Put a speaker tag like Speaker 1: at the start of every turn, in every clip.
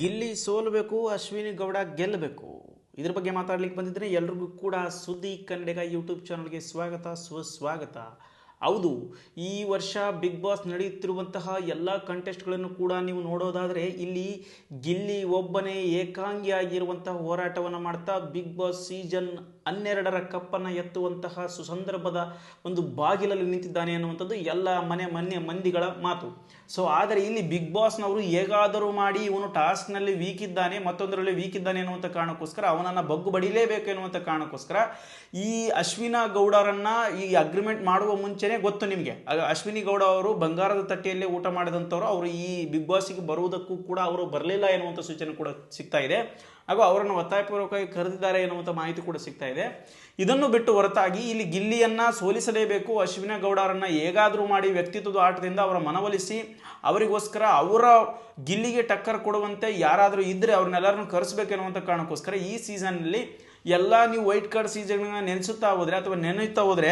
Speaker 1: ಗಿಲ್ಲಿ ಸೋಲಬೇಕು, ಅಶ್ವಿನಿ ಗೌಡ ಗೆಲ್ಲಬೇಕು. ಇದ್ರ ಬಗ್ಗೆ ಮಾತಾಡ್ಲಿಕ್ಕೆ ಬಂದಿದ್ರೆ ಎಲ್ರಿಗೂ ಕೂಡ ಸುದ್ದಿ ಕನ್ನಡಿಗ ಯೂಟ್ಯೂಬ್ ಚಾನಲ್ಗೆ ಸ್ವಾಗತ ಸುಸ್ವಾಗತ. ಹೌದು, ಈ ವರ್ಷ ಬಿಗ್ ಬಾಸ್ ನಡೆಯುತ್ತಿರುವಂತಹ ಎಲ್ಲ ಕಂಟೆಸ್ಟ್ಗಳನ್ನು ಕೂಡ ನೀವು ನೋಡೋದಾದರೆ ಇಲ್ಲಿ ಗಿಲ್ಲಿ ಒಬ್ಬನೇ ಏಕಾಂಗಿಯಾಗಿರುವಂತಹ ಹೋರಾಟವನ್ನು ಮಾಡ್ತಾ ಬಿಗ್ ಬಾಸ್ ಸೀಸನ್ 12ರ ಕಪ್ಪನ್ನು ಎತ್ತುವಂತಹ ಸುಸಂದರ್ಭದ ಒಂದು ಬಾಗಿಲಲ್ಲಿ ನಿಂತಿದ್ದಾನೆ ಅನ್ನುವಂಥದ್ದು ಎಲ್ಲ ಮಂದಿಗಳ ಮಾತು. ಸೊ ಆದರೆ ಇಲ್ಲಿ ಬಿಗ್ ಬಾಸ್ನವರು ಹೇಗಾದರೂ ಮಾಡಿ ಇವನು ಟಾಸ್ಕ್ನಲ್ಲಿ ವೀಕ್ ಇದ್ದಾನೆ, ಮತ್ತೊಂದರಲ್ಲಿ ವೀಕ್ ಇದ್ದಾನೆ ಅನ್ನುವಂಥ ಕಾರಣಕ್ಕೋಸ್ಕರ ಅವನನ್ನು ಬಗ್ಗು ಬಡಿಲೇಬೇಕು ಎನ್ನುವಂಥ ಕಾರಣಕ್ಕೋಸ್ಕರ ಈ ಅಶ್ವಿನಾ ಗೌಡರನ್ನ ಈ ಅಗ್ರಿಮೆಂಟ್ ಮಾಡುವ ಮುಂಚೆನೇ ಗೊತ್ತು ನಿಮಗೆ. ಅಶ್ವಿನಿ ಗೌಡ ಅವರು ಬಂಗಾರದ ತಟ್ಟೆಯಲ್ಲೇ ಊಟ ಮಾಡಿದಂಥವ್ರು, ಅವರು ಈ ಬಿಗ್ ಬಾಸ್ಗೆ ಬರುವುದಕ್ಕೂ ಕೂಡ ಅವರು ಬರಲಿಲ್ಲ ಎನ್ನುವಂಥ ಸೂಚನೆ ಕೂಡ ಸಿಗ್ತಾ ಇದೆ. ಹಾಗೂ ಅವರನ್ನು ಒತ್ತಾಯಪೂರ್ವಕವಾಗಿ ಕರೆದಿದ್ದಾರೆ ಎನ್ನುವಂಥ ಮಾಹಿತಿ ಕೂಡ ಸಿಗ್ತಾ ಇದೆ. ಇದನ್ನು ಬಿಟ್ಟು ಹೊರತಾಗಿ ಇಲ್ಲಿ ಗಿಲ್ಲಿಯನ್ನ ಸೋಲಿಸಲೇಬೇಕು, ಅಶ್ವಿನಿ ಗೌಡರನ್ನ ಹೇಗಾದರೂ ಮಾಡಿ ವ್ಯಕ್ತಿತ್ವದ ಆಟದಿಂದ ಅವರ ಮನವೊಲಿಸಿ ಅವರಿಗೋಸ್ಕರ ಅವರ ಗಿಲ್ಲಿಗೆ ಟಕ್ಕರ್ ಕೊಡುವಂತೆ ಯಾರಾದರೂ ಇದ್ದರೆ ಅವ್ರನ್ನೆಲ್ಲರನ್ನು ಕರೆಸಬೇಕು ಎನ್ನುವಂಥ ಕಾರಣಕ್ಕೋಸ್ಕರ ಈ ಸೀಸನ್ನಲ್ಲಿ ಎಲ್ಲ ನೀವು ವೈಟ್ ಕಾರ್ಡ್ ಸೀಸನ್ಗಳನ್ನ ನೆನೆಸುತ್ತಾ ಹೋದರೆ ಅಥವಾ ನೆನೆಯುತ್ತಾ ಹೋದರೆ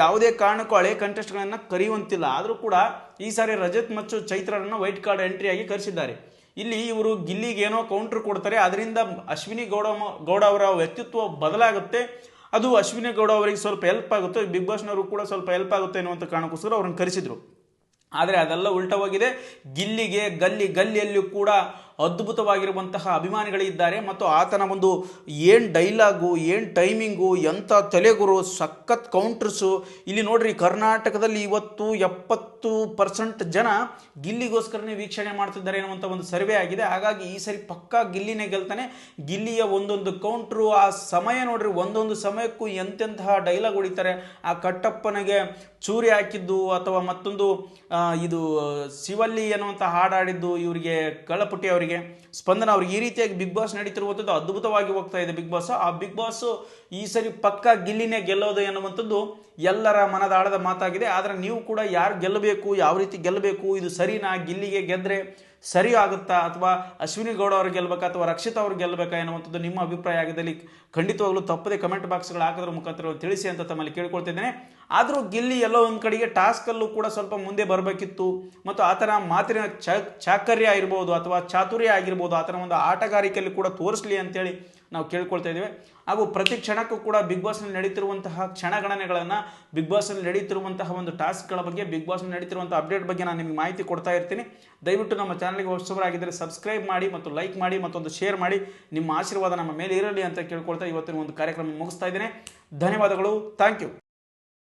Speaker 1: ಯಾವುದೇ ಕಾರಣಕ್ಕೂ ಹಳೆ ಕಂಟೆಸ್ಟ್ಗಳನ್ನು ಕರೆಯುವಂತಿಲ್ಲ. ಆದರೂ ಕೂಡ ಈ ಸಾರಿ ರಜತ್ ಮತ್ತು ಚೈತ್ರರನ್ನು ವೈಟ್ ಕಾರ್ಡ್ ಎಂಟ್ರಿಯಾಗಿ ಕರೆಸಿದ್ದಾರೆ. ಇಲ್ಲಿ ಇವರು ಗಿಲ್ಲಿಗೆ ಏನೋ ಕೌಂಟರ್ ಕೊಡ್ತಾರೆ, ಅದರಿಂದ ಅಶ್ವಿನಿ ಗೌಡ ಅವರ ವ್ಯಕ್ತಿತ್ವ ಬದಲಾಗುತ್ತೆ, ಅದು ಅಶ್ವಿನಿ ಗೌಡ ಅವರಿಗೆ ಸ್ವಲ್ಪ ಹೆಲ್ಪ್ ಆಗುತ್ತೆ, ಬಿಗ್ ಬಾಸ್ನವರು ಕೂಡ ಸ್ವಲ್ಪ ಹೆಲ್ಪ್ ಆಗುತ್ತೆ ಅನ್ನುವಂಥ ಕಾರಣಕ್ಕೋಸ್ಕರ ಅವ್ರನ್ನ ಕರೆಸಿದ್ರು. ಆದರೆ ಅದೆಲ್ಲ ಉಲ್ಟವಾಗಿದೆ. ಗಿಲ್ಲಿಗೆ ಗಲ್ಲಿಯಲ್ಲೂ ಕೂಡ ಅದ್ಭುತವಾಗಿರುವಂತಹ ಅಭಿಮಾನಿಗಳಿದ್ದಾರೆ ಮತ್ತು ಆತನ ಒಂದು ಏನು ಡೈಲಾಗು, ಏನು ಟೈಮಿಂಗು, ಎಂಥ ತಲೆಗುರು, ಸಖತ್ ಕೌಂಟ್ರಸು. ಇಲ್ಲಿ ನೋಡ್ರಿ, ಕರ್ನಾಟಕದಲ್ಲಿ ಇವತ್ತು 70% ಜನ ಗಿಲ್ಲಿಗೋಸ್ಕರನೇ ವೀಕ್ಷಣೆ ಮಾಡ್ತಿದ್ದಾರೆ ಅನ್ನುವಂಥ ಒಂದು ಸರ್ವೆ ಆಗಿದೆ. ಹಾಗಾಗಿ ಈ ಸರಿ ಪಕ್ಕಾ ಗಿಲ್ಲಿನೇ ಗೆಲ್ತಾನೆ. ಗಿಲ್ಲಿಯ ಒಂದೊಂದು ಕೌಂಟ್ರು, ಆ ಸಮಯ ನೋಡ್ರಿ, ಒಂದೊಂದು ಸಮಯಕ್ಕೂ ಎಂತೆಂತಹ ಡೈಲಾಗ್ ಹೊಡಿತಾರೆ. ಆ ಕಟ್ಟಪ್ಪನಿಗೆ ಚೂರಿ ಹಾಕಿದ್ದು ಅಥವಾ ಮತ್ತೊಂದು ಇದು ಶಿವಲ್ಲಿ ಅನ್ನುವಂಥ ಹಾಡಾಡಿದ್ದು ಇವರಿಗೆ ಕಳ್ಳಪುಟ್ಟಿ ಅವರಿಗೆ, ಸ್ಪಂದನ ಅವ್ರಿಗೆ, ಈ ರೀತಿಯಾಗಿ ಬಿಗ್ ಬಾಸ್ ನಡೀತಿರುವಂಥದ್ದು ಅದ್ಭುತವಾಗಿ ಹೋಗ್ತಾ ಇದೆ ಬಿಗ್ ಬಾಸ್. ಆ ಬಿಗ್ ಬಾಸ್ ಈ ಸರಿ ಪಕ್ಕಾ ಗಿಲ್ಲಿನೇ ಗೆಲ್ಲೋದು ಎನ್ನುವಂಥದ್ದು ಎಲ್ಲರ ಮನದಾಳದ ಮಾತಾಗಿದೆ. ಆದರೆ ನೀವು ಕೂಡ ಯಾರು ಗೆಲ್ಲಬೇಕು, ಯಾವ ರೀತಿ ಗೆಲ್ಲಬೇಕು, ಇದು ಸರಿನಾ, ಗಿಲ್ಲಿಗೆ ಗೆದ್ರೆ ಸರಿ ಆಗುತ್ತಾ ಅಥವಾ ಅಶ್ವಿನಿ ಗೌಡ ಅವ್ರು ಗೆಲ್ಲಬೇಕಾ ಅಥವಾ ರಕ್ಷಿತಾ ಅವ್ರು ಗೆಲ್ಲಬೇಕಾ ಎನ್ನುವಂಥದ್ದು ನಿಮ್ಮ ಅಭಿಪ್ರಾಯ ಆಗಿದ್ದಲ್ಲಿ ಖಂಡಿತವಾಗ್ಲೂ ತಪ್ಪದೆ ಕಮೆಂಟ್ ಬಾಕ್ಸ್ಗಳು ಹಾಕೋದ್ರ ಮುಖಾಂತರ ತಿಳಿಸಿ ಅಂತ ತಮ್ಮಲ್ಲಿ ಕೇಳ್ಕೊಳ್ತಿದ್ದೇನೆ. ಆದರೂ ಗಿಲ್ಲಿ ಎಲ್ಲೋ ಒಂದು ಕಡೆಗೆ ಟಾಸ್ಕಲ್ಲೂ ಕೂಡ ಸ್ವಲ್ಪ ಮುಂದೆ ಬರಬೇಕಿತ್ತು ಮತ್ತು ಆತನ ಮಾತಿನ ಚಾಕರ್ಯ ಇರ್ಬೋದು ಅಥವಾ ಚಾತುರ್ಯ ಆಗಿರ್ಬೋದು, ಆತನ ಒಂದು ಆಟಗಾರಿಕೆಯಲ್ಲಿ ಕೂಡ ತೋರಿಸಲಿ ಅಂತೇಳಿ ನಾವು ಕೇಳ್ಕೊಳ್ತಾ ಇದ್ದೇವೆ. ಹಾಗೂ ಪ್ರತಿ ಕ್ಷಣಕ್ಕೂ ಕೂಡ ಬಿಗ್ ಬಾಸ್ನಲ್ಲಿ ನಡೀತಿರುವಂತಹ ಕ್ಷಣಗಣನೆಗಳನ್ನು, ಬಿಗ್ ಬಾಸ್ನಲ್ಲಿ ನಡೀತಿರುವಂತಹ ಒಂದು ಟಾಸ್ಕ್ಗಳ ಬಗ್ಗೆ, ಬಿಗ್ ಬಾಸ್ನಲ್ಲಿ ನಡೀತಿರುವಂಥ ಅಪ್ಡೇಟ್ ಬಗ್ಗೆ ನಾನು ನಿಮಗೆ ಮಾಹಿತಿ ಕೊಡ್ತಾ ಇರ್ತೀನಿ. ದಯವಿಟ್ಟು ನಮ್ಮ ಚಾನಲ್ಗೆ ಹೊಸಬರಾಗಿದ್ದರೆ ಸಬ್ಸ್ಕ್ರೈಬ್ ಮಾಡಿ ಮತ್ತು ಲೈಕ್ ಮಾಡಿ ಮತ್ತೊಂದು ಶೇರ್ ಮಾಡಿ. ನಿಮ್ಮ ಆಶೀರ್ವಾದ ನಮ್ಮ ಮೇಲೆ ಇರಲಿ ಅಂತ ಕೇಳ್ಕೊಳ್ತಾ ಇವತ್ತಿನ ಒಂದು ಕಾರ್ಯಕ್ರಮ ಮುಗಿಸ್ತಾ ಇದ್ದೇನೆ. ಧನ್ಯವಾದಗಳು. Thank you.